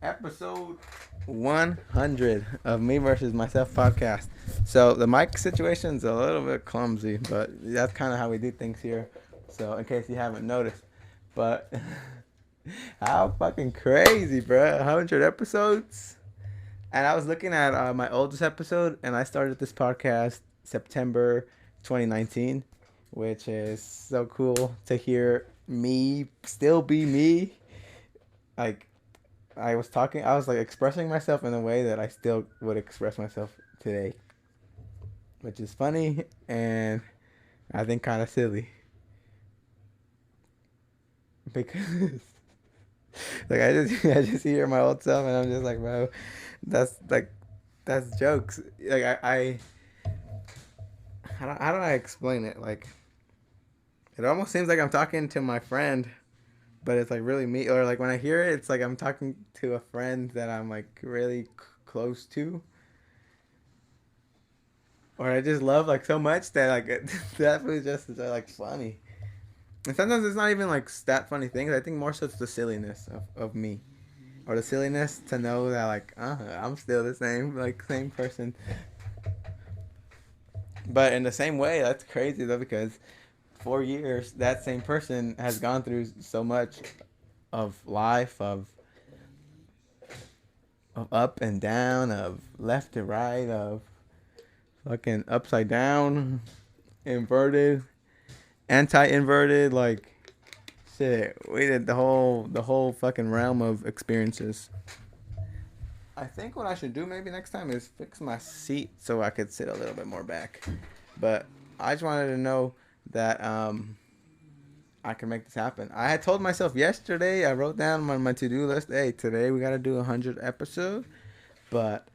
Episode 100 of Me versus Myself podcast. So the mic situation's a little bit clumsy, but that's kind of how we do things here. So in case you haven't noticed, but how fucking crazy, bro! 100 episodes. And I was looking at my oldest episode, and I started this podcast September 2019, which is so cool to hear me still be me. Like I was like expressing myself in a way that I still would express myself today, which is funny and I think kind of silly because like I just hear my old self and I'm just like, bro, that's like that's jokes. Like I how do I explain it? Like it almost seems like I'm talking to my friend, but it's like really me. Or like when I hear it, it's like I'm talking to a friend that I'm like really close to, or I just love like so much that like that was just like funny. And sometimes it's not even like that funny things. I think more so it's the silliness of me, or the silliness to know that like I'm still the same person. But in the same way, that's crazy though because 4 years that same person has gone through so much of life of up and down, of left to right, of fucking upside down, inverted, anti-inverted, like shit. We did the whole fucking realm of experiences. I think what I should do maybe next time is fix my seat so I could sit a little bit more back. But I just wanted to know that I can make this happen. I had told myself yesterday. I wrote down on my to-do list. Hey, today we gotta do 100 episode. But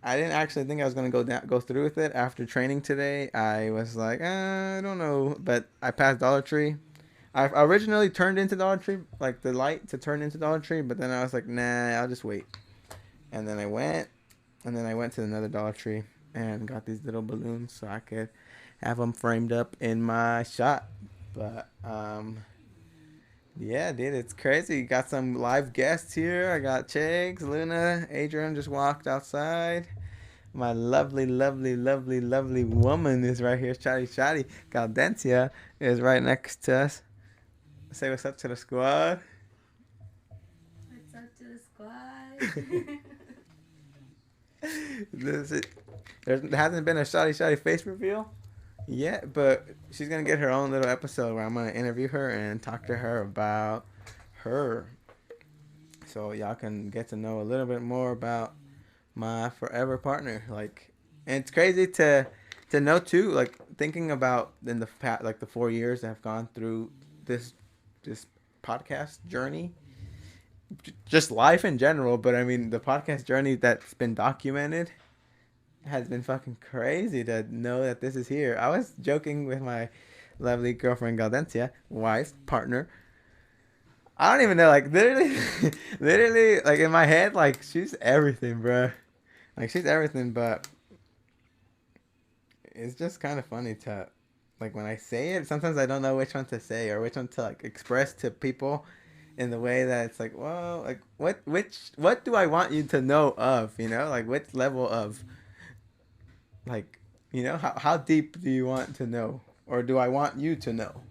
I didn't actually think I was gonna go through with it after training today. I was like, I don't know, but I passed Dollar Tree. I originally turned into Dollar Tree, like the light to turn into Dollar Tree, but then I was like, nah, I'll just wait. And then I went to another Dollar Tree and got these little balloons so I could have them framed up in my shot. But yeah, dude, it's crazy. Got some live guests here. I got Chigs, Luna, Adrian just walked outside. My lovely, lovely, lovely, lovely woman is right here. Shotty, Shotty. Galdentia is right next to us. Say what's up to the squad. What's up to the squad? This is, there hasn't been a Shotty Shotty face reveal yet, but she's gonna get her own little episode where I'm gonna interview her and talk to her about her, so y'all can get to know a little bit more about my forever partner. Like, and it's crazy to know too. Like thinking about in the past, like the 4 years that have gone through this this podcast journey, just life in general. But I mean, the podcast journey that's been documented has been fucking crazy to know that this is here. I was joking with my lovely girlfriend Galdentia, wife, partner. I don't even know, like literally, literally, like in my head, like she's everything, bro. Like she's everything, but it's just kind of funny to, like when I say it, sometimes I don't know which one to say or which one to like express to people in the way that it's like, well, like what do I want you to know of, like which level of like, how deep do you want to know, or do I want you to know?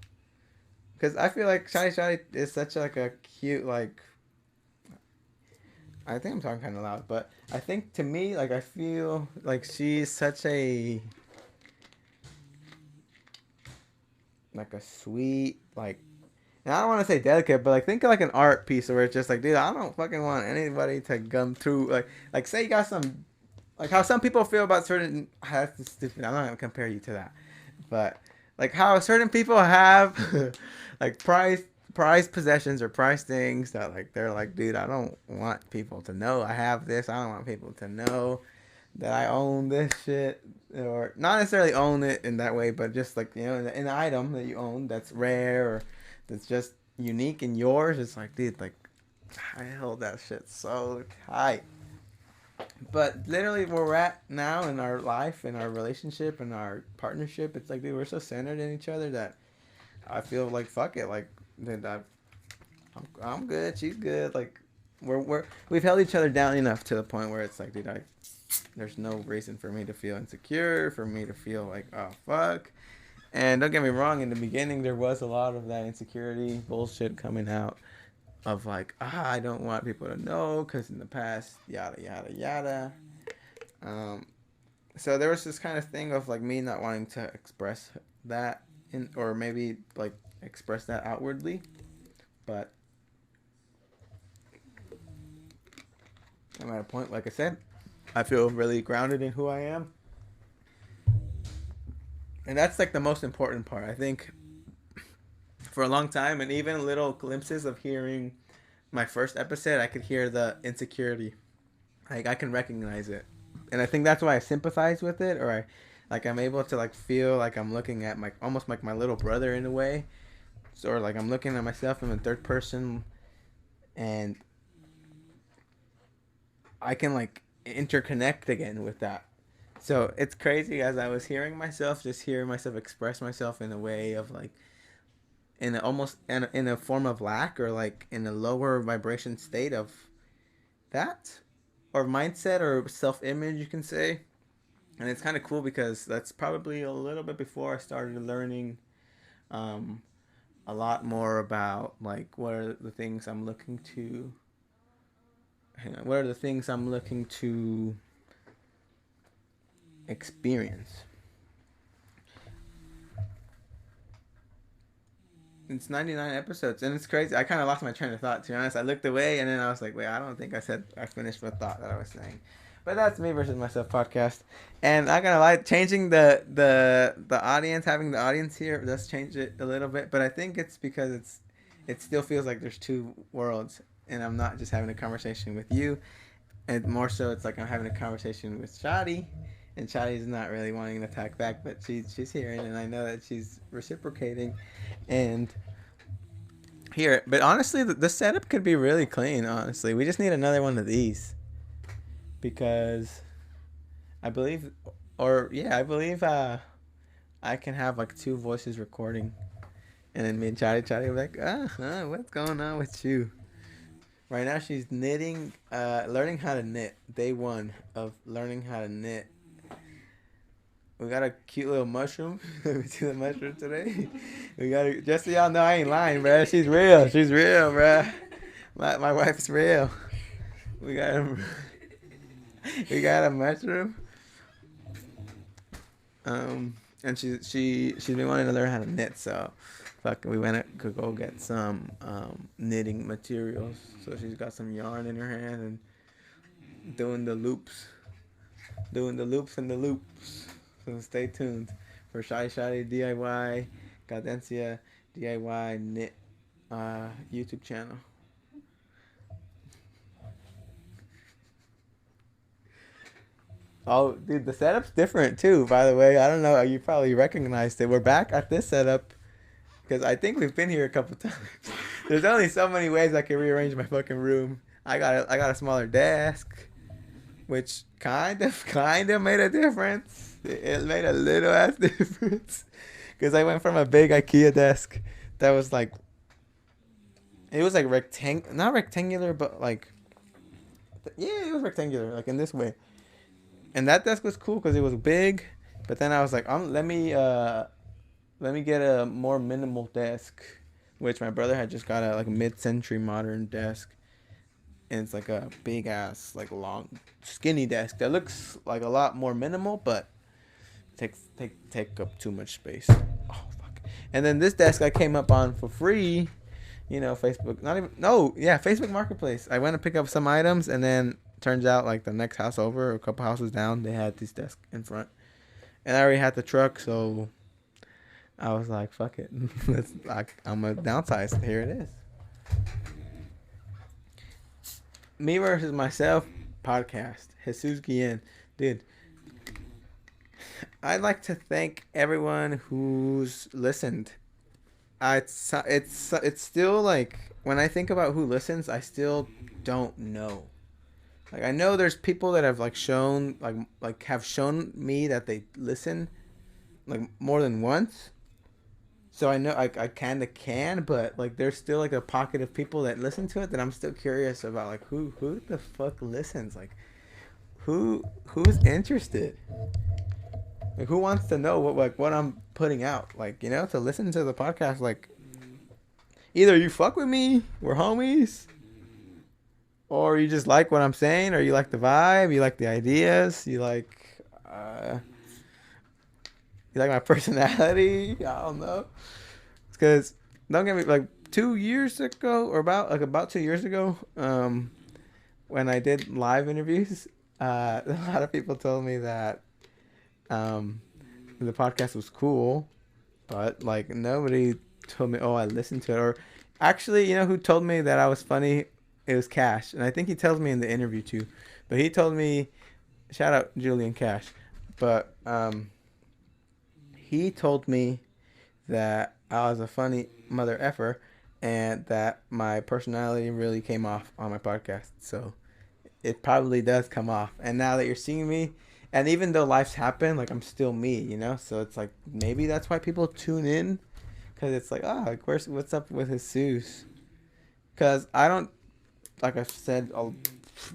Because I feel like Shiny Shiny is such like a cute like. I think I'm talking kind of loud, but I think to me, like I feel like she's such a like a sweet like. And I don't want to say delicate, but like think of like an art piece where it's just like, dude, I don't fucking want anybody to come through. Like say you got some, like how some people feel about certain. That's stupid. I'm not gonna compare you to that, but like how certain people have like prized possessions or prized things that like they're like, dude, I don't want people to know I have this. I don't want people to know that I own this shit, or not necessarily own it in that way, but just like an item that you own that's rare or that's just unique and yours. It's like, dude, like I held that shit so tight. But literally, where we're at now in our life, in our relationship, in our partnership, it's like, dude, we're so centered in each other that I feel like fuck it, like, dude, I'm good, she's good, like, we've held each other down enough to the point where it's like, dude, there's no reason for me to feel insecure, for me to feel like, oh fuck. And don't get me wrong, in the beginning there was a lot of that insecurity bullshit coming out of like, I don't want people to know because in the past, yada yada yada. Um, so there was this kind of thing of like me not wanting to express that or maybe like express that outwardly, but I'm at a point, like I said, I feel really grounded in who I am. And that's like the most important part. I think for a long time, and even little glimpses of hearing my first episode, I could hear the insecurity. Like I can recognize it. And I think that's why I sympathize with it, or I'm able to like feel like I'm looking at my almost like my little brother in a way. So, or like I'm looking at myself in the third person, and I can like interconnect again with that. So it's crazy as I was hearing myself, just hearing myself express myself in a way of like in a, almost in a form of lack or like in a lower vibration state of that or mindset or self-image, you can say. And it's kind of cool because that's probably a little bit before I started learning um, a lot more about like what are the things I'm looking to what are the things I'm looking to experience. It's 99 episodes, and it's crazy. I kind of lost my train of thought, to be honest. I looked away, and then I was like, wait, I don't think I finished the thought that I was saying. But that's Me Versus Myself podcast. And I'm going to lie, changing the audience, having the audience here, does change it a little bit. But I think it's because it still feels like there's two worlds, and I'm not just having a conversation with you. And more so, it's like I'm having a conversation with Shadi, and Shadi's not really wanting to attack back, but she's hearing, and I know that she's reciprocating, and here. But honestly, the setup could be really clean. Honestly, we just need another one of these because I believe, I believe I can have like two voices recording, and then me and Shadi will be like, what's going on with you? Right now she's knitting, learning how to knit. Day one of learning how to knit. We got a cute little mushroom. We see the mushroom today. Just so y'all know, I ain't lying, bruh. She's real. She's real, bruh. My wife's real. We got a mushroom. And she's been wanting to learn how to knit, so we went to go get some knitting materials. So she's got some yarn in her hand and doing the loops and the loops. So stay tuned for Shadi DIY Cadencia DIY knit YouTube channel. Oh, dude, the setup's different too. By the way, I don't know. You probably recognized it. We're back at this setup because I think we've been here a couple times. There's only so many ways I can rearrange my fucking room. I got a smaller desk, which kind of made a difference. It made a little ass difference because I went from a big IKEA desk that was like, it was like not rectangular, but like, yeah, it was rectangular, like in this way. And that desk was cool because it was big, but then I was like, let me get a more minimal desk, which my brother had just got a like mid-century modern desk, and it's like a big ass like long skinny desk that looks like a lot more minimal, but take up too much space. Oh fuck! And then this desk I came up on for free, Facebook. Facebook Marketplace. I went to pick up some items, and then turns out like the next house over, or a couple houses down, they had this desk in front, and I already had the truck, so I was like, fuck it. I'm a downsize. Here it is. Me Versus Myself podcast. Jesus Guillen. Dude, I'd like to thank everyone who's listened. It's still like, when I think about who listens, I still don't know. Like, I know there's people that have like shown have shown me that they listen like more than once. So I know I kind of can, but like there's still like a pocket of people that listen to it that I'm still curious about. Like who the fuck listens? Like who's interested? Like who wants to know what I'm putting out? Like to listen to the podcast. Like either you fuck with me, we're homies, or you just like what I'm saying, or you like the vibe, you like the ideas, uh, you like my personality. I don't know. Because don't get me like 2 years ago, or about 2 years ago, when I did live interviews, a lot of people told me that um, the podcast was cool, but like nobody told me, oh, I listened to it. Or actually, who told me that I was funny? It was Cash, and I think he tells me in the interview too. But he told me, shout out Julian Cash, but he told me that I was a funny mother effer, and that my personality really came off on my podcast. So it probably does come off. And now that you're seeing me, and even though life's happened, like I'm still me. So it's like maybe that's why people tune in, because it's like, like what's up with Jesus? Because I don't, like I've said a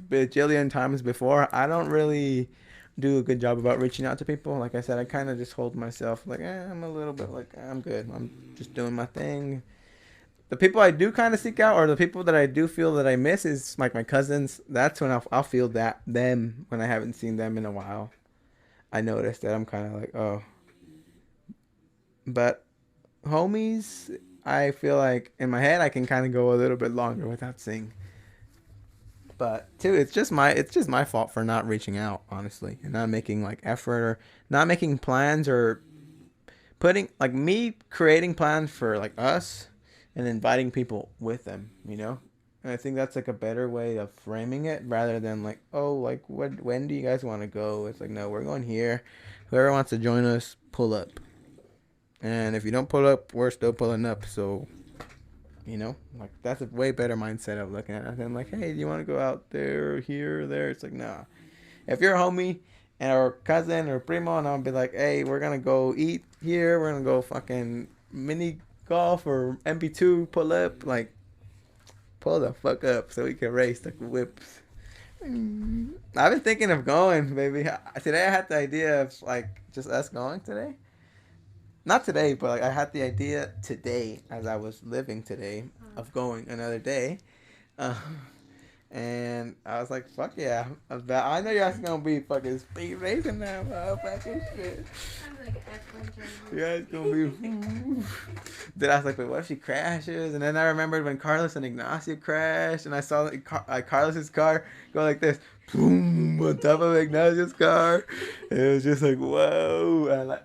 bajillion times before, I don't really do a good job about reaching out to people. Like I said, I kind of just hold myself like, I'm a little bit like, I'm good. I'm just doing my thing. The people I do kind of seek out, or the people that I do feel that I miss, is like my cousins. That's when I'll feel that them when I haven't seen them in a while. I noticed that I'm kind of like, oh. But homies, I feel like in my head I can kind of go a little bit longer without seeing. But too, it's just my fault for not reaching out, honestly, and not making like effort, or not making plans, or putting like me creating plans for like us and inviting people with them. And I think that's like a better way of framing it, rather than like, oh, like when do you guys want to go? It's like, no, we're going here. Whoever wants to join us, pull up. And if you don't pull up, we're still pulling up. So like that's a way better mindset of looking at it than like, hey, do you want to go out there, here, or there? It's like, nah. If you're a homie and or cousin or primo, and I'll be like, hey, we're gonna go eat here, we're gonna go fucking mini golf or MP2, pull up, like pull the fuck up so we can race like whips. I've been thinking of going, baby. Today I had the idea of like just us going today. Not today, but like I had the idea today as I was living today of going another day. Uh, and I was like, fuck yeah. I know you guys gonna be fucking speed racing now, fucking shit. Sounds like an F1 driver. You guys gonna be. Then I was like, wait, what if she crashes? And then I remembered when Carlos and Ignacio crashed, and I saw Carlos's car go like this, boom, on top of Ignacio's car. It was just like, whoa. And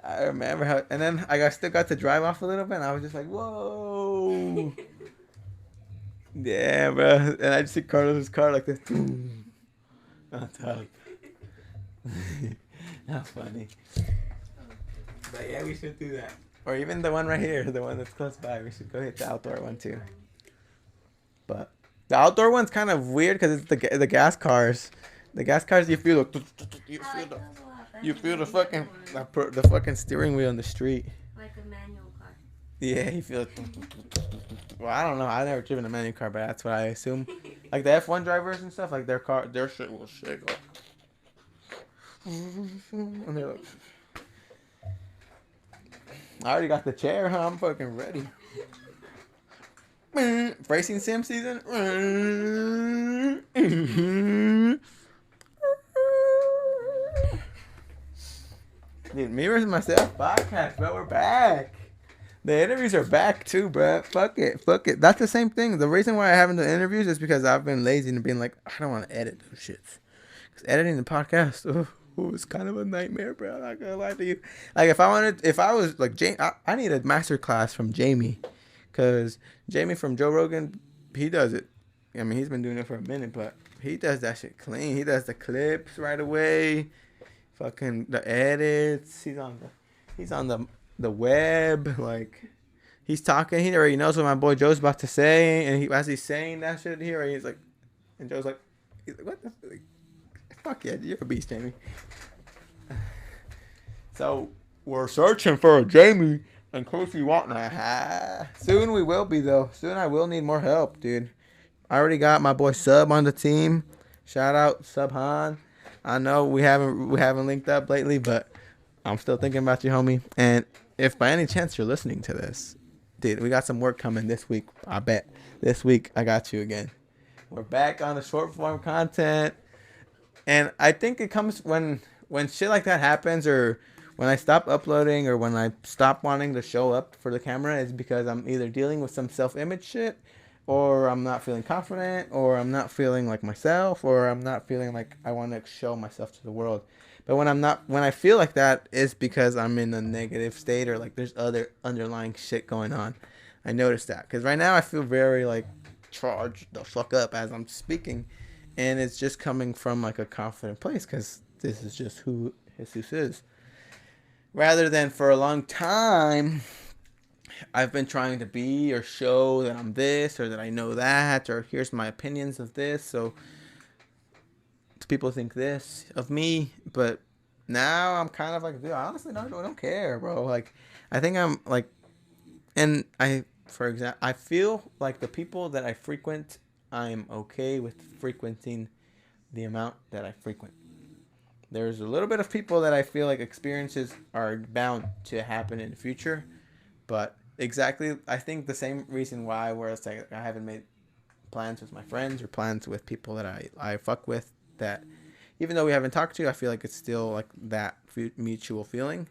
I remember how, and then still got to drive off a little bit, and I was just like, whoa. Yeah, bro. And I just see Carlos's car like this, boom, on top. How funny. But yeah, we should do that. Or even the one right here, the one that's close by. We should go hit the outdoor one too. But the outdoor one's kind of weird because it's the gas cars. The gas cars, you feel the fucking the fucking steering wheel in the street. Like a manual car. Yeah, you feel it. Well, I don't know. I've never driven a manual car, but that's what I assume. Like the F1 drivers and stuff, like their shit will shake up. And they're like, I already got the chair, huh? I'm fucking ready. Racing sim season. Dude, MevsMyself podcast, bro. We're back. The interviews are back too, bro. Fuck it. That's the same thing. The reason why I haven't done interviews is because I've been lazy and being like, I don't want to edit those shits. Because editing the podcast, it's kind of a nightmare, bro. I'm not gonna lie to you. Like if I was like Jamie, I need a master class from Jamie, because Jamie from Joe Rogan, he does it. I mean, he's been doing it for a minute, but he does that shit clean. He does the clips right away, fucking the edits. He's on the web. Like he's talking. He already knows what my boy Joe's about to say, and as he's saying that shit here, he's like, and Joe's like, what the. Like, fuck yeah, you're a beast, Jamie. So we're searching for a Jamie In case you want that. Soon we will be though. Soon I will need more help, dude. I already got my boy Sub on the team. Shout out Subhan. I know we haven't linked up lately, but I'm still thinking about you, homie. And if by any chance you're listening to this, dude, we got some work coming this week. I bet this week I got you again. We're back on the short form content, and I think it comes when shit like that happens, or when I stop uploading, or when I stop wanting to show up for the camera, is because I'm either dealing with some self-image shit, or I'm not feeling confident, or I'm not feeling like myself, or I'm not feeling like I want to show myself to the world. But when I feel like that, it's because I'm in a negative state, or like there's other underlying shit going on. I noticed that because right now I feel very like charged the fuck up as I'm speaking, and it's just coming from like a confident place because this is just who Jesus is. Rather than for a long time, I've been trying to be or show that I'm this or that I know that, or here's my opinions of this, so people think this of me. But now I'm kind of like, dude, I honestly don't care, bro. Like, I think I'm like, and for example, I feel like the people that I frequent, I'm okay with frequenting the amount that I frequent. There's a little bit of people that I feel like experiences are bound to happen in the future, but exactly, I think the same reason why, where it's like I haven't made plans with my friends or plans with people that I fuck with, that even though we haven't talked to, I feel like it's still like that mutual feeling,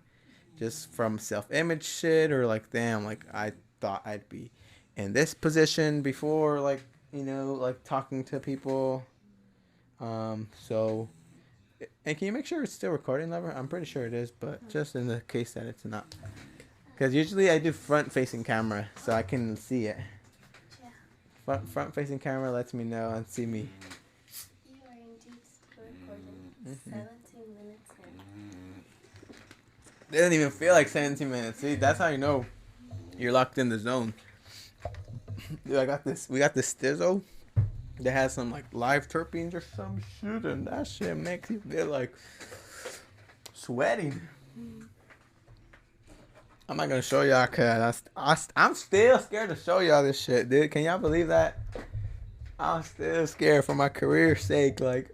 just from self-image shit, or like, damn, like I thought I'd be in this position before, like, you know, like talking to people. So, and can you make sure it's still recording, Lover? I'm pretty sure it is, but just in the case that it's not, because usually I do front-facing camera, so I can see it. Yeah. Front-facing camera lets me know and see me. You are indeed still recording. 17 minutes in. It doesn't even feel like 17 minutes. See, that's how you know you're locked in the zone. Dude, we got this Stizzo that has some like live terpenes or some shit, and that shit makes you feel like sweating. I'm not gonna show y'all because I'm still scared to show y'all this shit, dude. Can y'all believe that? I'm still scared for my career's sake. Like,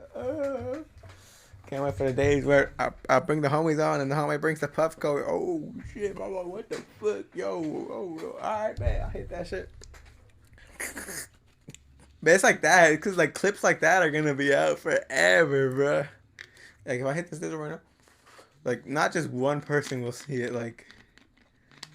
can't wait for the days where I bring the homies on and the homie brings the puff coat. Oh shit, mama, what the fuck, yo? Oh, alright, man, I hate that shit. But it's like that, because like clips like that are gonna be out forever, bro. Like if I hit this right now, like not just one person will see it. Like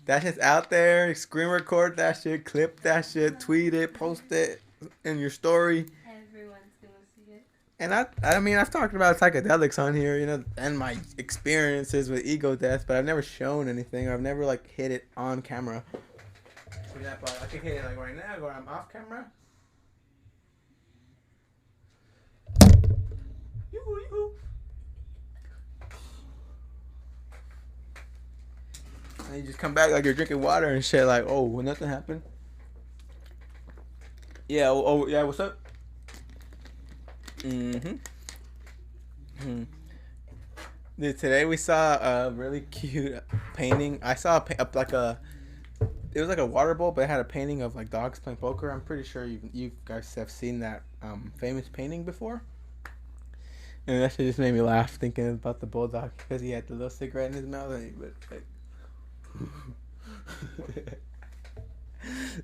that shit's out there. Screen record that shit, clip that shit, tweet it, post it in your story. Everyone's gonna see it. And I mean, I've talked about psychedelics on here, you know, and my experiences with ego death, but I've never shown anything, or I've never like hit it on camera. For example, I can hit it like right now, where I'm off camera. Yoo-hoo. And you just come back like you're drinking water and shit, like, oh, well, nothing happened. Yeah, oh yeah, what's up? Mm-hmm. Dude, today we saw a really cute painting. I saw it was like a water bowl, but it had a painting of like dogs playing poker. I'm pretty sure you guys have seen that famous painting before. And that shit just made me laugh thinking about the bulldog because he had the little cigarette in his mouth and he would like.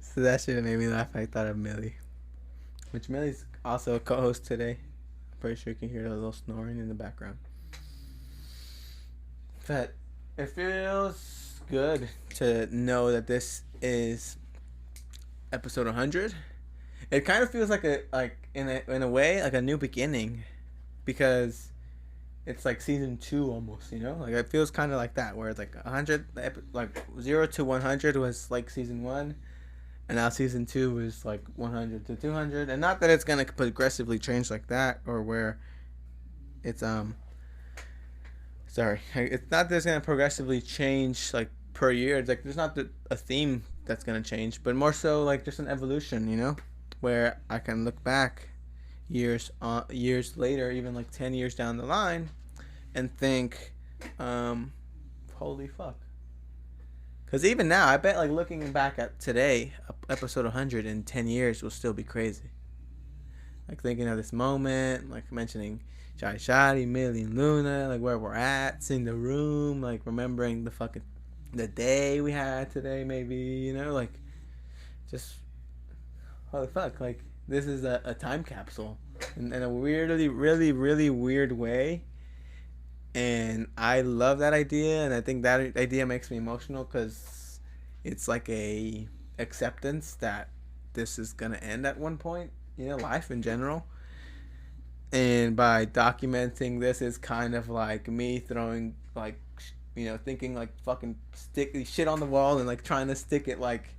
So that shit made me laugh. I thought of Millie, which Millie's also a co-host today. I'm pretty sure you can hear a little snoring in the background. But it feels good to know that this is episode 100. It kind of feels like in a way like a new beginning, because it's like season 2 almost, you know? Like it feels kind of like that, where it's like 100, like 0 to 100 was like season 1, and now season 2 is like 100 to 200. And not that it's gonna progressively change like that, or where it's it's not that it's gonna progressively change like per year. It's like there's not a theme that's gonna change, but more so like just an evolution, you know, where I can look back years later, even like 10 years down the line, and think, holy fuck, Because even now, I bet like looking back at today, episode 100 in 10 years will still be crazy. Like thinking of this moment, like mentioning Shai Shadi, Millie, and Luna, like where we're at, seeing the room, like remembering the day we had today, maybe, you know, like just holy fuck, like this is a time capsule in a weirdly, really, really weird way. And I love that idea, and I think that idea makes me emotional because it's like a acceptance that this is gonna end at one point, you know, life in general. And by documenting this is kind of like me throwing like, you know, thinking like fucking stick shit on the wall and like trying to stick it, like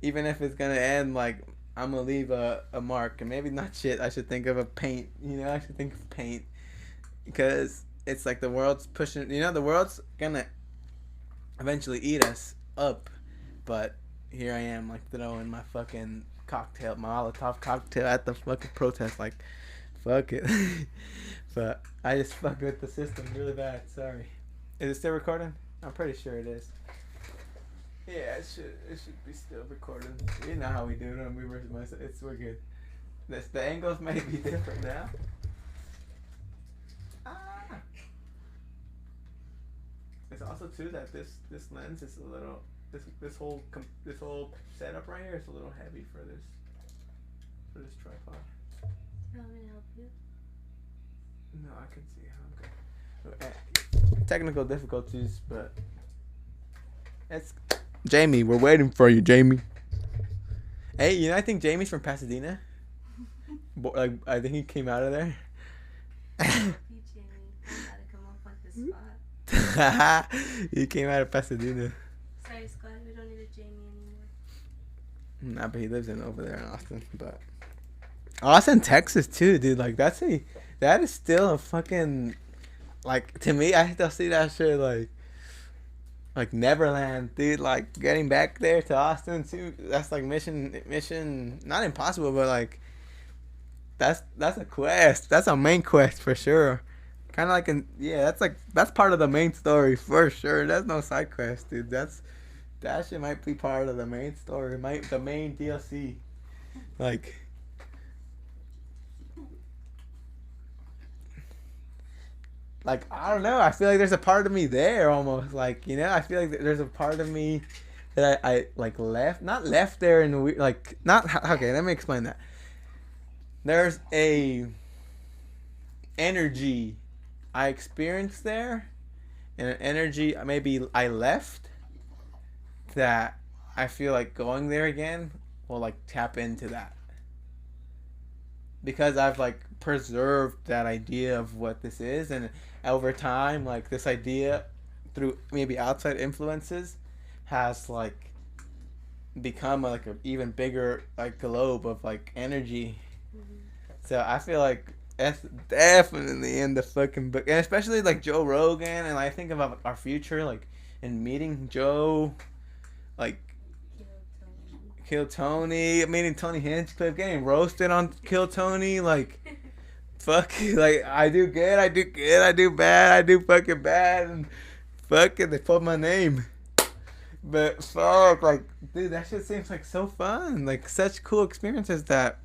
even if it's gonna end, like I'm gonna leave a mark. And maybe not shit, I should think of a paint, you know, I should think of paint because it's like the world's pushing, you know, the world's gonna eventually eat us up, but here I am like throwing my fucking cocktail, Molotov cocktail at the fucking protest, like fuck it. But I just fucked with the system really bad. Sorry. Is it still recording? I'm pretty sure it is. Yeah, it should be still recording. You know how we do it on MevsMyself. We're good. The angles may be different now. It's also too that this lens is a little this whole setup right here is a little heavy for this tripod. You want me to help you? No, I can see how I'm good. Technical difficulties, but it's Jamie. We're waiting for you, Jamie. Hey, you know I think Jamie's from Pasadena. Like I think he came out of there. Jamie, I gotta come up with the spot. He came out of Pasadena. Sorry, Scott, we don't need a Jamie anymore. Nah, but he lives over there in Austin. But Austin, Texas too, dude. Like that is still a fucking, like, to me, I still see that shit like Neverland, dude. Like getting back there to Austin too. That's like mission not impossible, but like that's a quest. That's a main quest for sure. Kind of like that's part of the main story for sure. That's no side quest, dude. That shit might be part of the main story. The main DLC. Like I don't know. I feel like there's a part of me there almost. Like, you know, I feel like there's a part of me that I like not left there in the like not okay. Let me explain that. There's a energy I experienced there, and an energy maybe I left that I feel like going there again will like tap into that. Because I've like preserved that idea of what this is, and over time, like this idea through maybe outside influences has like become like an even bigger like globe of like energy. Mm-hmm. So I feel like that's definitely in the fucking book, and especially like Joe Rogan, and I think about our future, like in meeting Joe, like Kill Tony, meeting Tony Hinchcliffe, getting roasted on Kill Tony, like fuck, like I do good, I do bad, I do fucking bad, and fuck it, they put my name. But fuck, like, dude, that shit seems like so fun, like such cool experiences that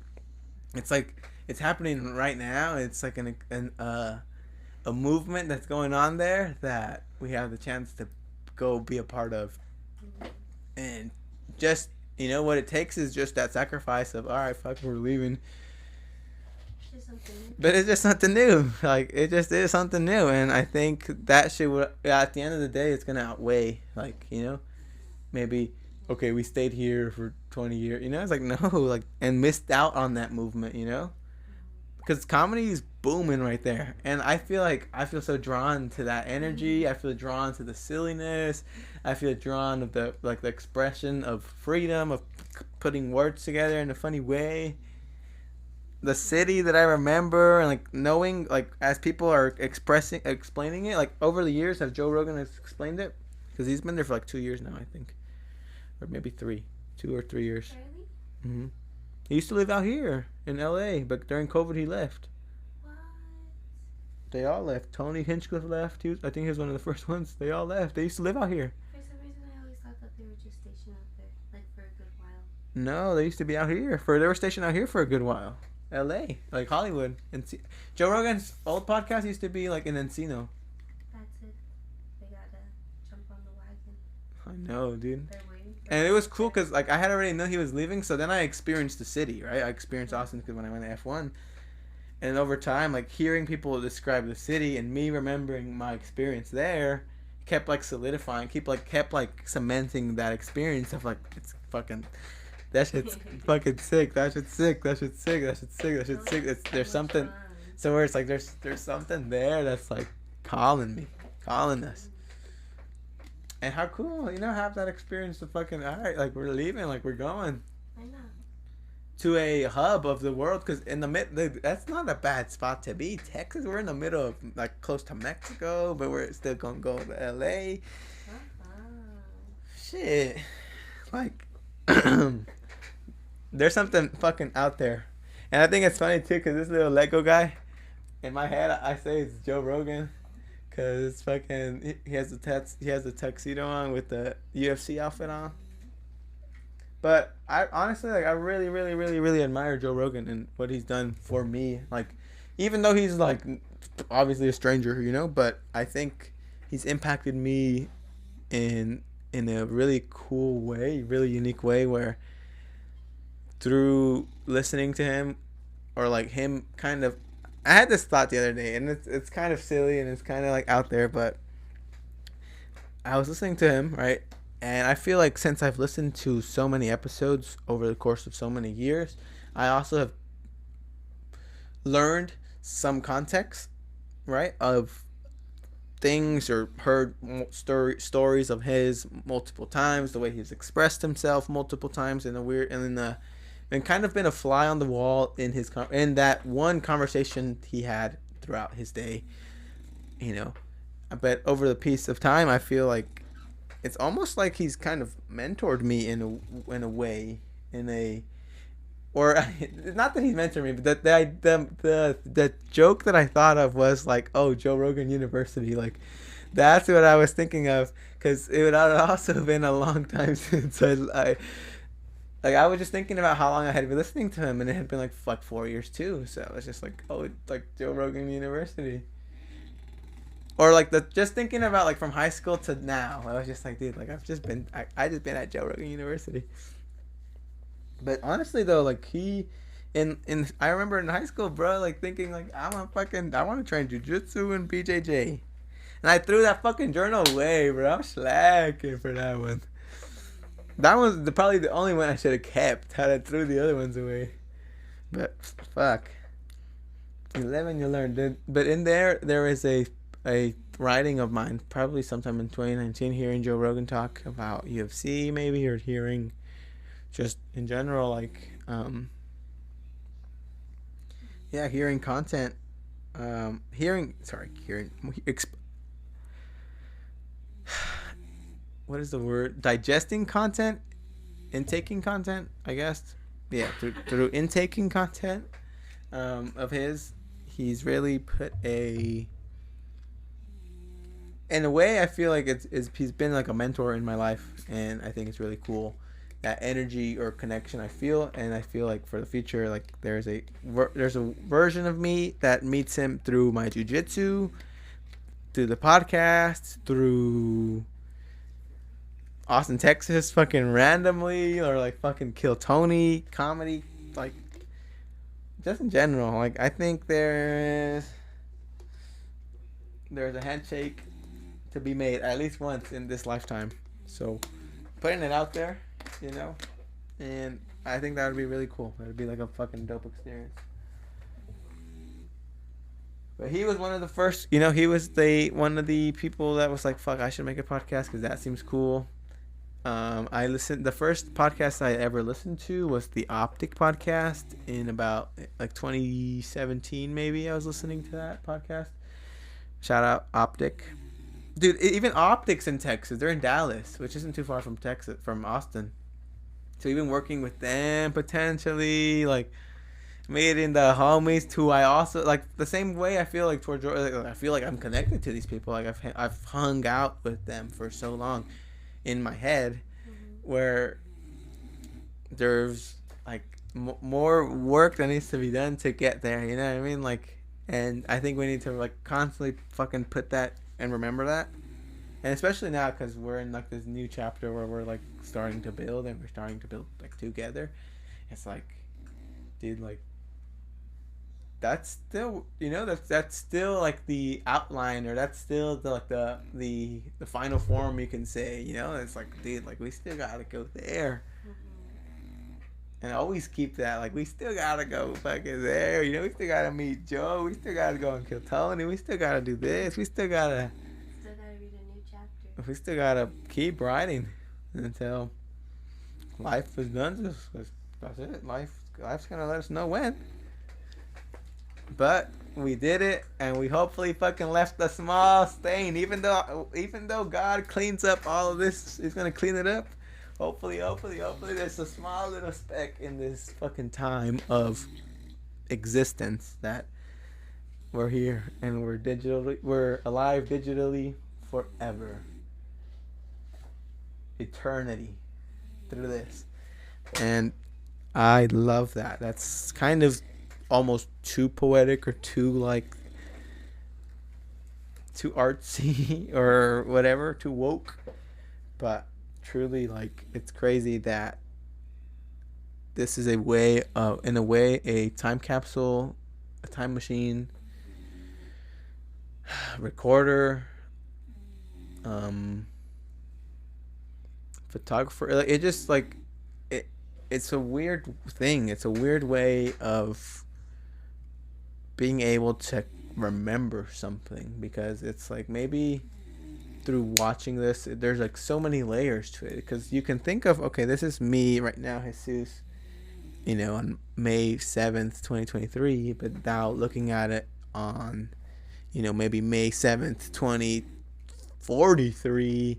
it's like it's happening right now. It's like a movement that's going on there that we have the chance to go be a part of, and just, you know, what it takes is just that sacrifice of, all right, fuck, we're leaving. But it's just something new. Like, it just is something new. And I think that shit would, at the end of the day, it's going to outweigh, like, you know, maybe, okay, we stayed here for 20 years. You know, it's like, no, like, and missed out on that movement, you know? Because comedy is booming right there. And I feel so drawn to that energy. I feel drawn to the silliness. I feel drawn to the expression of freedom, of putting words together in a funny way. The city that I remember, and like knowing, like as people are explaining it, like over the years, as Joe Rogan has explained it, because he's been there for like 2 years now, I think, or maybe 2 or 3 years. Really? Mm-hmm. He used to live out here in LA, but during COVID he left. What? They all left. Tony Hinchcliffe left. I think he was one of the first ones. They all left. They used to live out here. For some reason, I always thought that No, they used to be out here. They were stationed out here for a good while. L.A., like Hollywood. And Joe Rogan's old podcast used to be like in Encino. That's it. They gotta jump on the wagon. I know, dude. They're waiting. And it was cool because like I had already known he was leaving, so then I experienced the city, right? I experienced Austin because when I went to F1, and over time, like hearing people describe the city and me remembering my experience there, kept like solidifying, kept like cementing that experience of like it's fucking. That shit's fucking sick. That shit's sick. That shit's sick. That shit's sick. That shit's sick. There's something. So where it's like there's something there that's like calling me, calling us. And how cool, have that experience of fucking alright, like we're leaving, like we're going. I know. To a hub of the world, because in the that's not a bad spot to be. Texas, we're in the middle of like close to Mexico, but we're still gonna go to L.A. Shit, like. There's something fucking out there. And I think it's funny too because this little Lego guy, in my head I say it's Joe Rogan because it's fucking he has the tuxedo on with the UFC outfit on. But I honestly I really really really really admire Joe Rogan and what he's done for me. Like even though he's like obviously a stranger, but I think he's impacted me in a really cool way, really unique way where through listening to him or like him kind of I had this thought the other day and it's kind of silly and it's kind of like out there, but I was listening to him, right? And I feel like since I've listened to so many episodes over the course of so many years, I also have learned some context, right, of things or heard stories of his multiple times, the way he's expressed himself multiple times in a weird and kind of been a fly on the wall in that one conversation he had throughout his day, But over the piece of time, I feel like it's almost like he's kind of mentored me in a way, or not that he's mentored me, but the joke that I thought of was like, oh, Joe Rogan University, like that's what I was thinking of, because it would have also been a long time since I was just thinking about how long I had been listening to him, and it had been like 4 years too. So I was just like, oh, it's like Joe Rogan University, or like just thinking about like from high school to now. I was just like, dude, like I just been at Joe Rogan University. But honestly though, like I remember in high school, bro, like thinking like I want to train jujitsu and BJJ, and I threw that fucking journal away, bro. I'm slacking for that one. That was probably the only one I should have kept had I threw the other ones away. But fuck. You live and you learn. But in there is a writing of mine, probably sometime in 2019, hearing Joe Rogan talk about UFC maybe, or hearing just in general like hearing content, what is the word? Digesting content, intaking content, I guess. Yeah, through intaking content of his, he's really put in a way I feel like he's been like a mentor in my life, and I think it's really cool that energy or connection I feel, and I feel like for the future, like there's a version of me that meets him through my jiu-jitsu, through the podcast, through Austin, Texas, fucking randomly, or like fucking Kill Tony comedy, like just in general. Like I think there's a handshake to be made at least once in this lifetime. So putting it out there, and I think that would be really cool. That would be like a fucking dope experience. But he was one of the first, he was one of the people that was like, fuck, I should make a podcast because that seems cool. The first podcast I ever listened to was the Optic podcast in about like 2017 maybe. I was listening to that podcast. Shout out Optic. Dude, even Optic's in Texas. They're in Dallas, which isn't too far from Austin. So even working with them potentially, like meeting the homies who I also like the same way I feel like toward Georgia. Like, I feel like I'm connected to these people. Like I've hung out with them for so long in my head, where there's like more work that needs to be done to get there. You know what I mean? Like, and I think we need to like constantly fucking put that and remember that. And especially now because we're in like this new chapter where we're like starting to build and we're starting to build like together. It's like, dude, like that's still, you know, that's still like the outline, or that's still the like the final form, you can say. You know, it's like, dude, like we still gotta go there. And always keep that, like, we still gotta go fucking there. You know, we still gotta meet Joe. We still gotta go and kill Tony. We still gotta do this. We still gotta read a new chapter. we still gotta keep writing until life is done. That's it. Life's gonna let us know when. But we did it, and we hopefully fucking left a small stain. Even though God cleans up all of this, He's gonna clean it up. Hopefully, there's a small little speck in this fucking time of existence that we're here and we're alive digitally forever, eternity, through this. And I love that. That's kind of almost too poetic or too like too artsy or whatever, too woke, but truly, like, it's crazy that this is in a way, a time capsule, a time machine, recorder, photographer. Like, it just like it's a weird thing. It's a weird way of being able to remember something, because it's like maybe through watching this, there's like so many layers to it, because you can think of, okay, this is me right now, Jesus, you know, on May 7th 2023, but now looking at it on, you know, maybe May 7th 2043,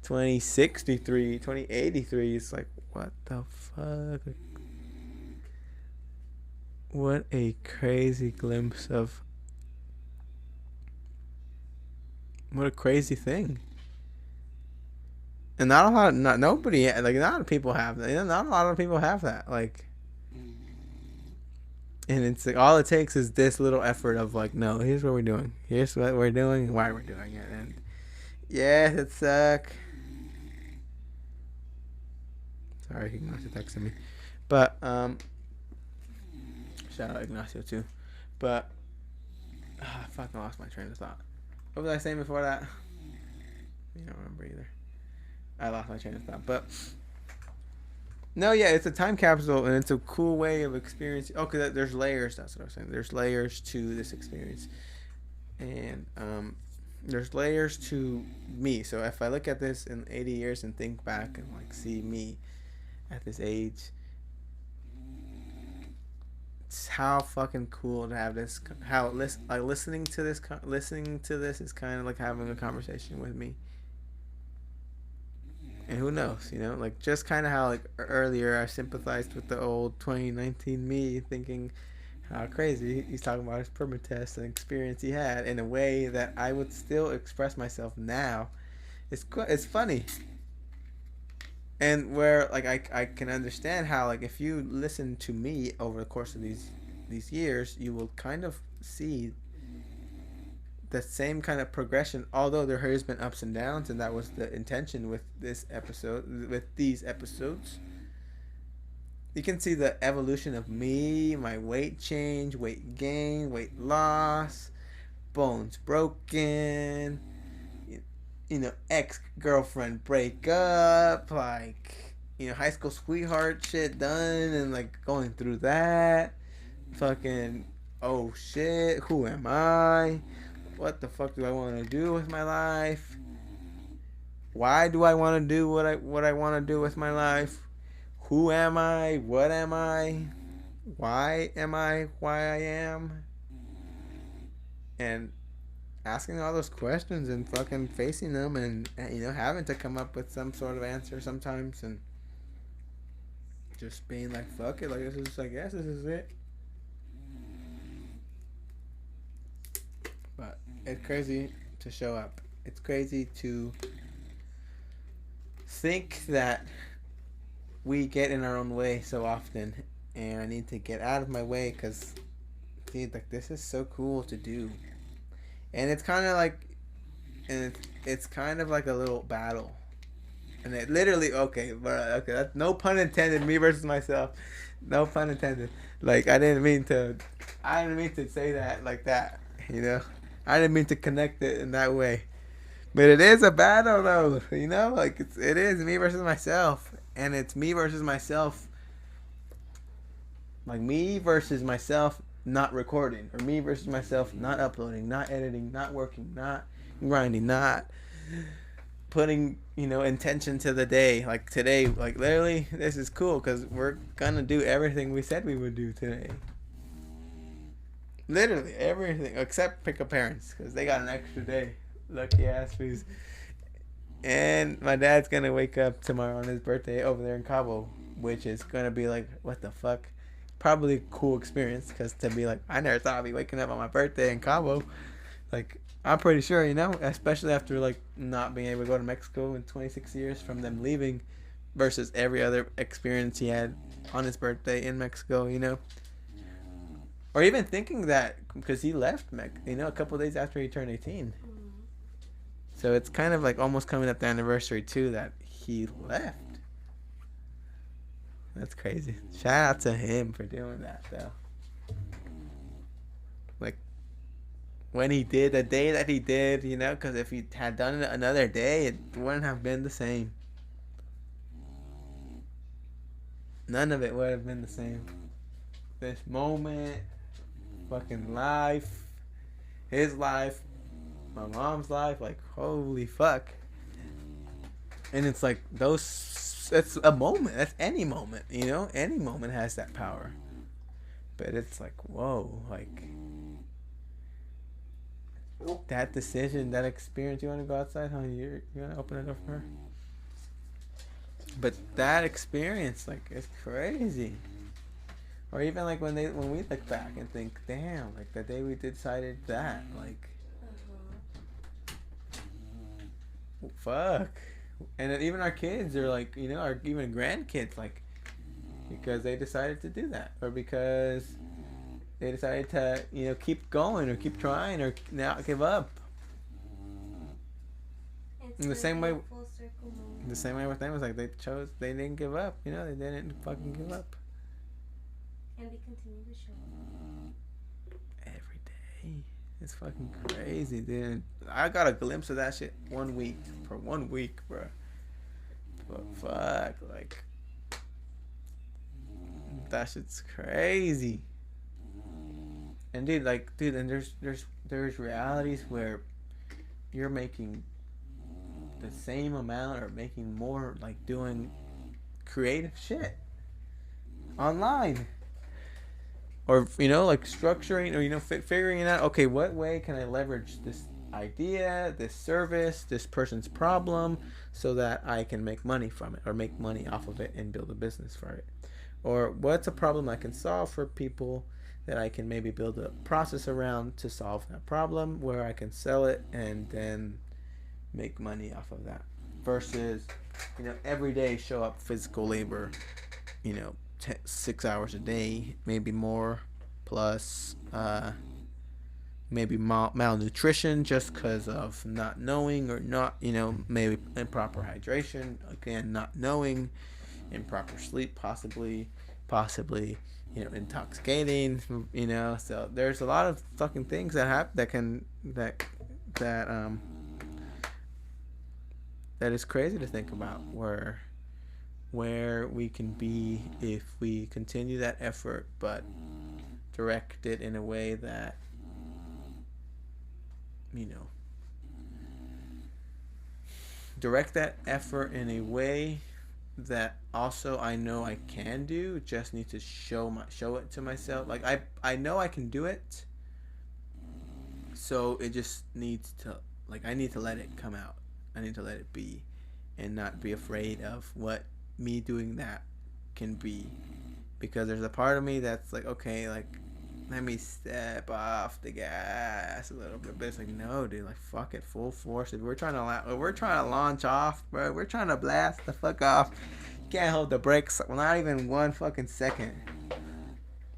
2063, 2083, it's like, what the fuck, what a crazy glimpse of, what a crazy thing. And not a lot, not nobody, like, not a lot of people have that. Not a lot of people have that. Like, and it's like all it takes is this little effort of like, no, here's what we're doing. Here's what we're doing. Why we're doing it. And yeah, it suck. Sorry, Ignacio texted me, but shout out Ignacio too. But I fucking lost my train of thought. What was I saying before that? You don't remember either. I lost my train of thought. But no, yeah, it's a time capsule, and it's a cool way of experiencing. Oh, because there's layers. That's what I was saying. There's layers to this experience, and there's layers to me. So if I look at this in 80 years and think back and like see me at this age, it's how fucking cool to have this. How listening to this is kind of like having a conversation with me. And who knows, you know, like just kind of how like earlier I sympathized with the old 2019 me, thinking how crazy he's talking about his perma test and experience he had in a way that I would still express myself now. It's funny. And where like I can understand how, like, if you listen to me over the course of these years, you will kind of see the same kind of progression, although there has been ups and downs, and that was the intention with these episodes. You can see the evolution of me, my weight change, weight gain, weight loss, bones broken, you know, ex-girlfriend breakup, like, you know, high school sweetheart shit done, and like going through that, fucking, oh shit, who am I? What the fuck do I want to do with my life? Why do I want to do what I want to do with my life? Who am I? What am I? Why am I why I am? And asking all those questions and fucking facing them, and you know, having to come up with some sort of answer sometimes, and just being like, fuck it, like, I guess this is it. But it's crazy to show up. It's crazy to think that we get in our own way so often, and I need to get out of my way because, dude, like this is so cool to do, and it's kind of like, and it's kind of like a little battle, and it literally okay, that's no pun intended. Me versus myself, no pun intended. Like I didn't mean to say that like that, you know. I didn't mean to connect it in that way. But it is a battle, though. You know, like it is me versus myself, and it's me versus myself. Like me versus myself not recording, or me versus myself not uploading, not editing, not working, not grinding, not putting intention to the day. Like today, like literally, this is cool because we're gonna do everything we said we would do today. Literally everything except pick up parents because they got an extra day. Lucky ass fools. And my dad's gonna wake up tomorrow on his birthday over there in Cabo, which is gonna be like, what the fuck? Probably a cool experience because to be like, I never thought I'd be waking up on my birthday in Cabo. Like, I'm pretty sure, especially after like not being able to go to Mexico in 26 years from them leaving, versus every other experience he had on his birthday in Mexico. Or even thinking that because he left a couple of days after he turned 18. So it's kind of like almost coming up the anniversary too that he left. That's crazy. Shout out to him for doing that though. Like when he did, the day that he did, because if he had done it another day, it wouldn't have been the same. None of it would have been the same. This moment, fucking life, his life, my mom's life, like holy fuck. And it's like that's a moment, that's any moment, any moment has that power. But it's like, whoa, like that decision, that experience. You want to go outside, huh? You're gonna open it up for her. But that experience, like, it's crazy. Or even like when we look back and think, damn, like the day we decided that, like fuck. And then even our kids are like, our even grandkids, like, because they decided to do that, or because they decided to, keep going or keep trying or not give up. In the same way, the same way with them was like they didn't give up, they didn't fucking give up. And they continue to show up every day. It's fucking crazy, dude. I got a glimpse of that shit for 1 week, bro. But fuck, like that shit's crazy. And dude, and there's realities where you're making the same amount or making more, like doing creative shit online. Or, like structuring or, figuring it out. Okay, what way can I leverage this idea, this service, this person's problem so that I can make money from it or make money off of it and build a business for it? Or what's a problem I can solve for people that I can maybe build a process around to solve that problem where I can sell it and then make money off of that. Versus, every day show up physical labor, 6 hours a day, maybe more, plus maybe malnutrition just because of not knowing or not, maybe improper hydration, again, not knowing, improper sleep, possibly, intoxicating, so there's a lot of fucking things that happen that is crazy to think about where we can be if we continue that effort but direct it in a way that direct that effort in a way that also I know I can do, just need to show it to myself. Like I know I can do it, so it just needs to, like, I need to let it come out. I need to let it be and not be afraid of what me doing that can be, because there's a part of me that's like, okay, like, let me step off the gas a little bit, but it's like, no, dude, like, fuck it, full force. If we're trying to launch off, bro, we're trying to blast the fuck off, Can't hold the brakes. Not even 1 second.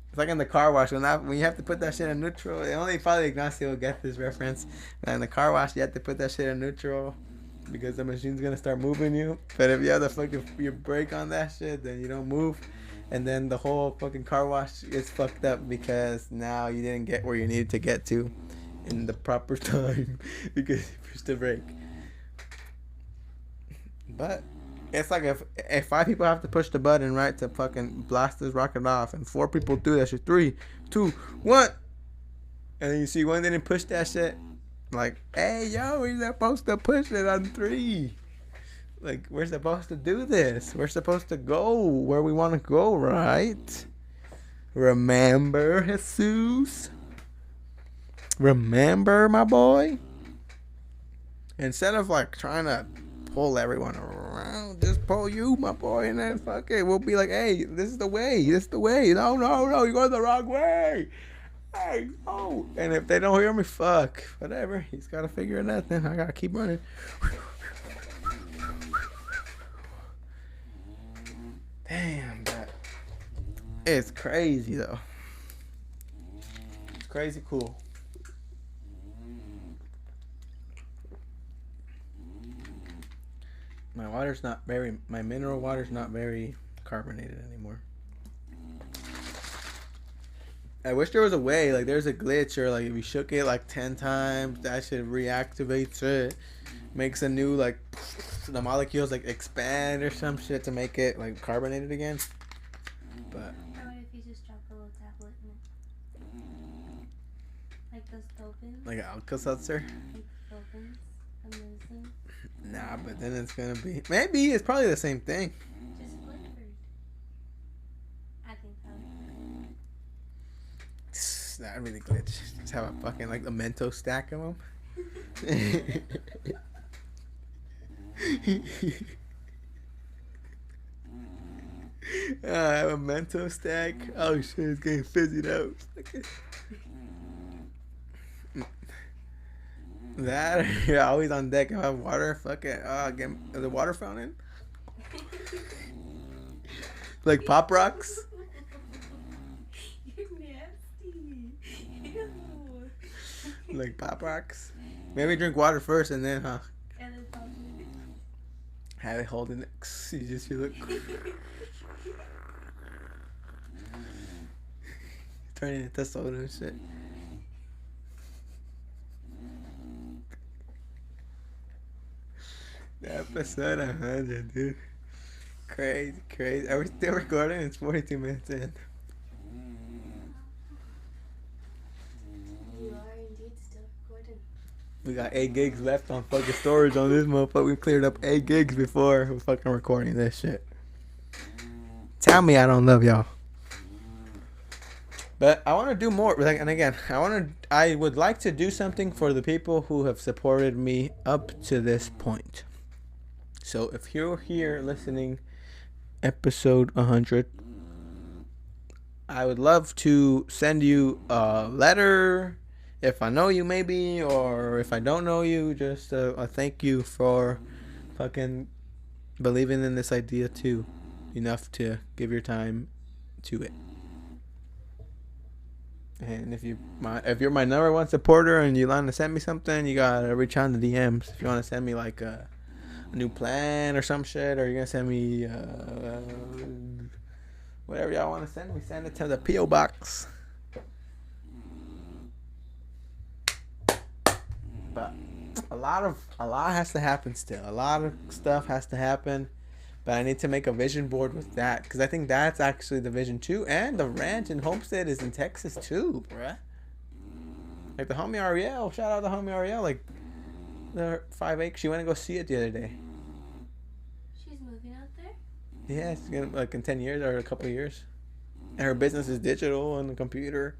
It's like in the car wash when you have to put that shit in neutral. Only probably Ignacio will get this reference. And in the car wash, you have to put that shit in neutral because the machine's gonna start moving you. But if you have the fucking your brake on that shit, then you don't move, and then the whole fucking car wash is fucked up because now you didn't get where you needed to get to in the proper time because you pushed the brake. But it's like if 5 people have to push the button, right, to fucking blast this rocket off, and 4 people do that shit, 3, 2, 1, and then you see one didn't push that shit, like, hey, yo, we're supposed to push it on 3. Like, we're supposed to do this. We're supposed to go where we want to go, right? Remember, Jesus? Remember, my boy? Instead of, like, trying to pull everyone around, just pull you, my boy, and then fuck it. We'll be like, hey, this is the way. This is the way. No, you're going the wrong way. Hey, oh. And if they don't hear me, fuck. Whatever. He's got to figure it out then. I got to keep running. Damn, that. It's crazy, though. It's crazy cool. My mineral water's not very carbonated anymore. I wish there was a way, like there's a glitch, or like if you shook it like 10 times, that shit reactivates it, makes a new, like, the molecules like expand or some shit to make it like carbonated again. But how about if you just drop a little tablet in it? Like those Tobins? like an Alka-Seltzer? Like Tobins? Amazing. Nah, but then it's gonna be, maybe it's probably the same thing. Just flavored. I think so. That really glitch. Just have a fucking like a Mentos stack of them. I have a Mentos stack. Oh shit, it's getting fizzied out. That, you're always on deck. If I have water, fuck it. Get the water fountain. Like Pop Rocks. You're nasty. Ew. Like Pop Rocks. Maybe drink water first and then, And then pop it. have it holding it. You just feel it. Turning into soda and shit. Episode 100, dude. Crazy. Are we still recording? It's 42 minutes in. You are indeed still recording. We got 8 gigs left on fucking storage on this motherfucker. We cleared up 8 gigs before we're fucking recording this shit. Tell me I don't love y'all. But I want to do more. Like, and again, I would like to do something for the people who have supported me up to this point. So if you're here listening, episode 100, I would love to send you a letter, if I know you maybe, or if I don't know you, just a thank you for fucking believing in this idea too, enough to give your time to it. And if you're my number 1 supporter and you want to send me something, you gotta reach out in the DMs. If you want to send me like a new plan or some shit, or you're gonna send me whatever y'all want to send me, send it to the P.O. box. But a lot has to happen still. A lot of stuff has to happen. But I need to make a vision board with that, because I think that's actually the vision too. And the ranch and homestead is in Texas too, bruh. Like the homie Ariel, shout out to homie Ariel. Like the 5 acres, she went to go see it the other day. She's moving out there? Yeah, it's gonna like in 10 years or a couple of years. And her business is digital on the computer.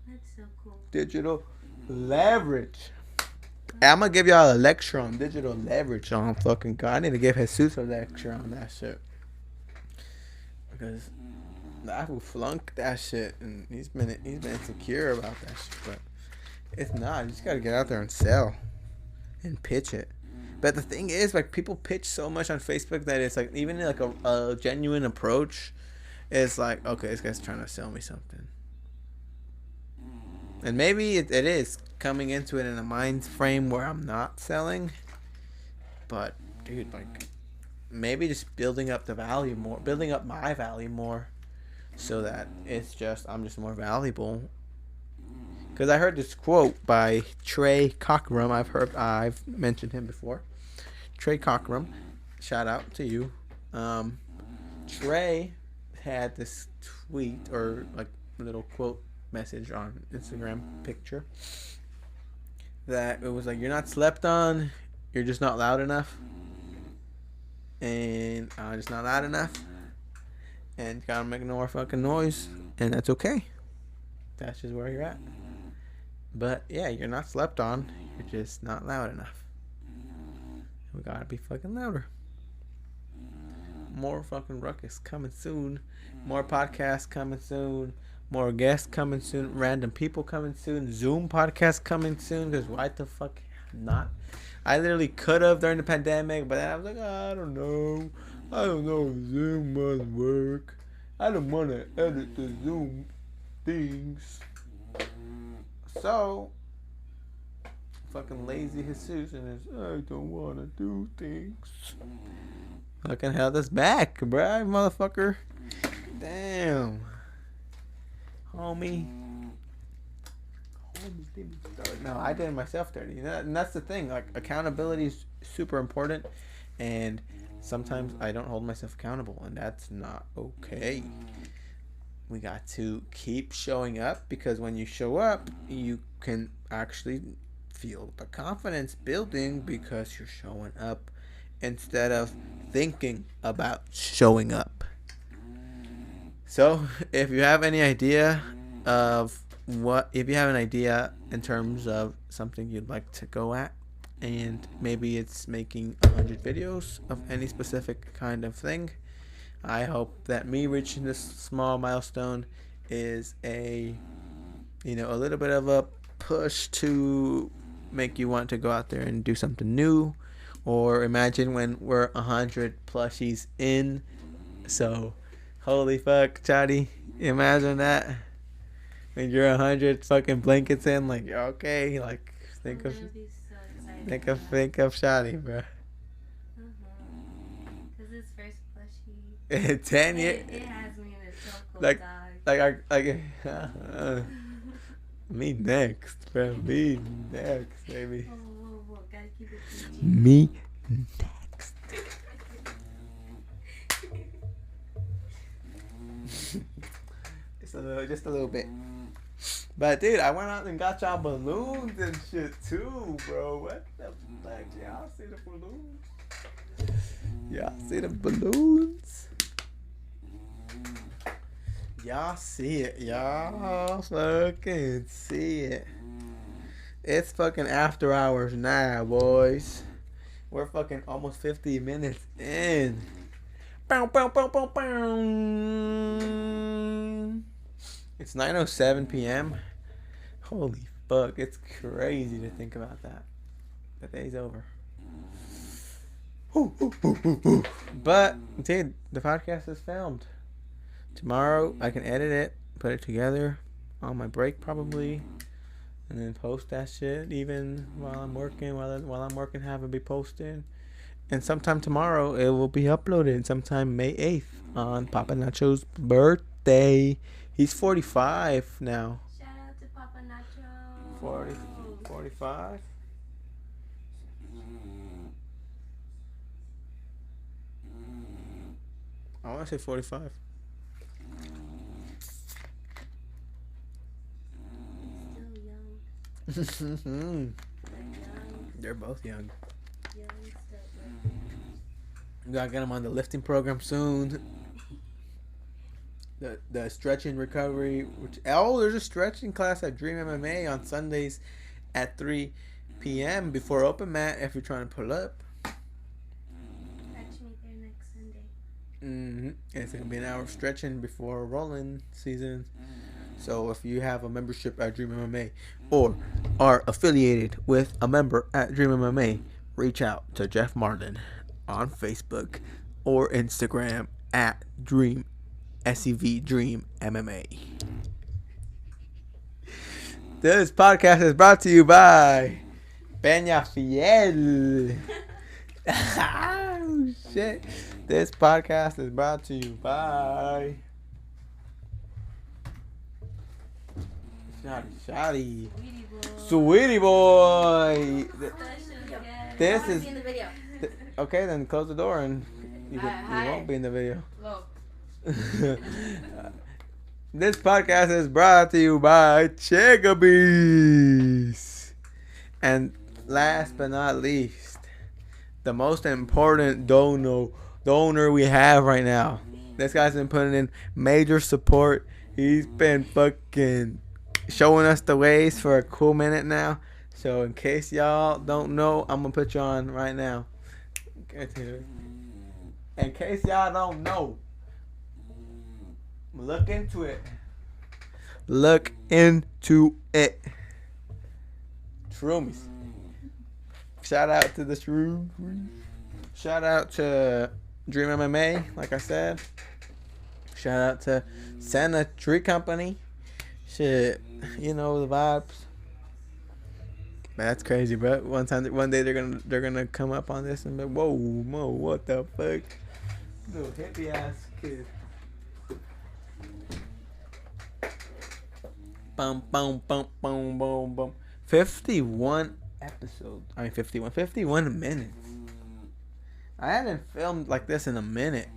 That's so cool. Digital leverage. I'm gonna give y'all a lecture on digital leverage on fucking God. I need to give Jesus a lecture on that shit. Because I will flunk that shit, and he's been insecure about that shit. But it's not. You just gotta get out there and sell and pitch it. But the thing is, like, people pitch so much on Facebook that it's like, even like a genuine approach, it's like, okay, this guy's trying to sell me something. And maybe it is coming into it in a mind frame where I'm not selling. But, dude, like, maybe just building up the value more, building up my value more, so that I'm just more valuable. Because I heard this quote by Trey Cockrum. I've mentioned him before. Trey Cockrum, shout out to you. Trey had this tweet or like little quote message on Instagram picture that it was like, you're not slept on, you're just not loud enough, and just not loud enough, and gotta make no more fucking noise, and that's okay. That's just where you're at. But yeah, you're not slept on, you're just not loud enough. We gotta be fucking louder. More fucking ruckus coming soon. More podcasts coming soon. More guests coming soon. Random people coming soon. Zoom podcast coming soon. Because why the fuck not? I literally could have during the pandemic, but then I was like, I don't know. I don't know if Zoom must work. I don't want to edit the Zoom things. So, fucking lazy Jesus and his, I don't want to do things. Fucking held us back, bruh, motherfucker. Damn. Homie. No, I did myself dirty. And that's the thing. Like, accountability is super important. And sometimes I don't hold myself accountable. And that's not okay. We got to keep showing up. Because when you show up, you can actually feel the confidence building. Because you're showing up instead of thinking about showing up. So, if you have any idea if you have an idea in terms of something you'd like to go at, and maybe it's making 100 videos of any specific kind of thing, I hope that me reaching this small milestone is a little bit of a push to make you want to go out there and do something new. Or imagine when we're 100 plushies in. So, holy fuck, Chatty. Imagine that. When you're 100 fucking blankets in, like, okay, like, think of Shotty, bro. Cause his first plushie. 10 years. It has me in a chokehold, dog. Me next, bro. Me next, baby. Whoa, gotta keep it PG. Me next. Just a little bit. But dude, I went out and got y'all balloons and shit too, bro. What the fuck? Y'all see the balloons? Y'all see the balloons? Y'all see it. Y'all fucking see it. It's fucking after hours now, boys. We're fucking almost 50 minutes in. Bow, bow, bow, bow, bow. It's 9:07 p.m. Holy fuck, it's crazy to think about that. The day's over. But, dude, the podcast is filmed. Tomorrow, I can edit it, put it together on my break probably, and then post that shit even while I'm working. While I'm working, have it be posted. And sometime tomorrow, it will be uploaded. Sometime May 8th on Papa Nacho's birthday. He's 45 now. Shout out to Papa Nacho. 45? I want to say 45. He's still young. They're both young. Young still. We gotta get them on the lifting program soon. The stretching recovery. There's a stretching class at Dream MMA on Sundays at 3 p.m. before open mat if you're trying to pull up. Catch me there next Sunday. It's gonna be an hour of stretching before rolling season. So if you have a membership at Dream MMA or are affiliated with a member at Dream MMA, reach out to Jeff Martin on Facebook or Instagram at Dream SEV Dream MMA. This podcast is brought to you by Peña Fiel. Oh, shit. This podcast is brought to you by Shotty. Sweetie boy. This is okay. Then close the door and you won't be in the video. This podcast is brought to you by Chickabees. And last but not least, the most important donor we have right now. This guy's been putting in major support. He's been fucking showing us the ways for a cool minute now. So in case y'all don't know, I'm gonna put you on right now. In case y'all don't know, look into it. Look into it. Shroomies. Shout out to the Shroom. Shout out to Dream MMA, like I said. Shout out to Santa Tree Company. Shit, you know the vibes. Man, that's crazy, bro. One day they're gonna come up on this and be, whoa, what the fuck? Little hippie ass kid. Bum bum bum bum bum bum. 51 episodes. 51 minutes. I haven't filmed like this in a minute,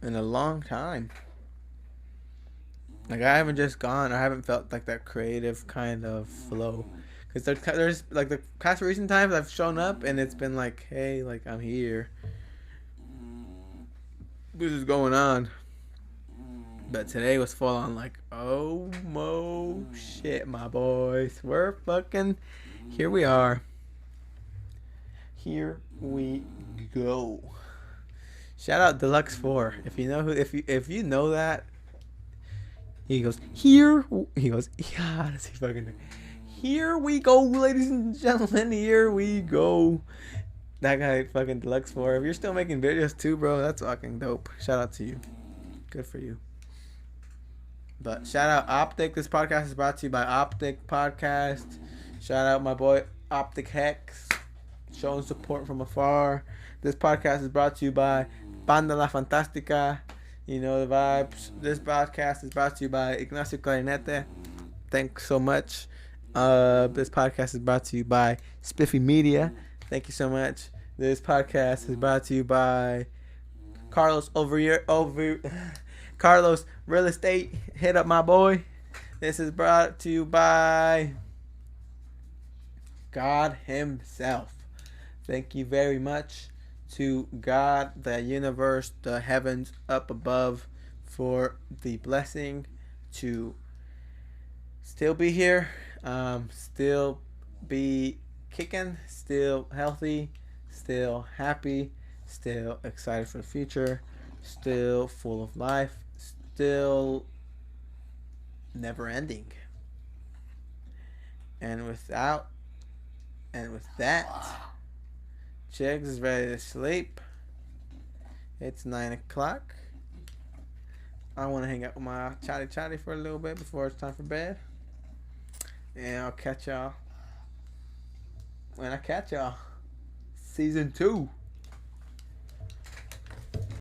in a long time. Like I haven't felt like that creative kind of flow. Cause there's like the past recent times I've shown up and it's been like, hey, like I'm here. This is going on. But today was full on like, oh mo shit, my boys. We're fucking here we are. Here we go. Shout out Deluxe 4. If you know if you know that, he goes, yeah, that's he fucking. Here we go, ladies and gentlemen. Here we go. That guy fucking Deluxe 4. If you're still making videos too, bro, that's fucking dope. Shout out to you. Good for you. But shout out Optic. This podcast is brought to you by Optic Podcast. Shout out my boy Optic Hex, showing support from afar. This podcast is brought to you by Banda La Fantástica. You know the vibes. This podcast is brought to you by Ignacio Clarinete. Thanks so much. This podcast is brought to you by Spiffy Media. Thank you so much. This podcast is brought to you by Carlos Carlos Real Estate. Hit up my boy. This is brought to you by God Himself. Thank you very much to God, the universe, the heavens up above, for the blessing to still be here, still be kicking, still healthy, still happy, still excited for the future, still full of life, still never ending. And with that, Chigs is ready to sleep. It's 9 o'clock. I want to hang out with my chatty for a little bit before it's time for bed. And I'll catch y'all when I catch y'all. Season 2.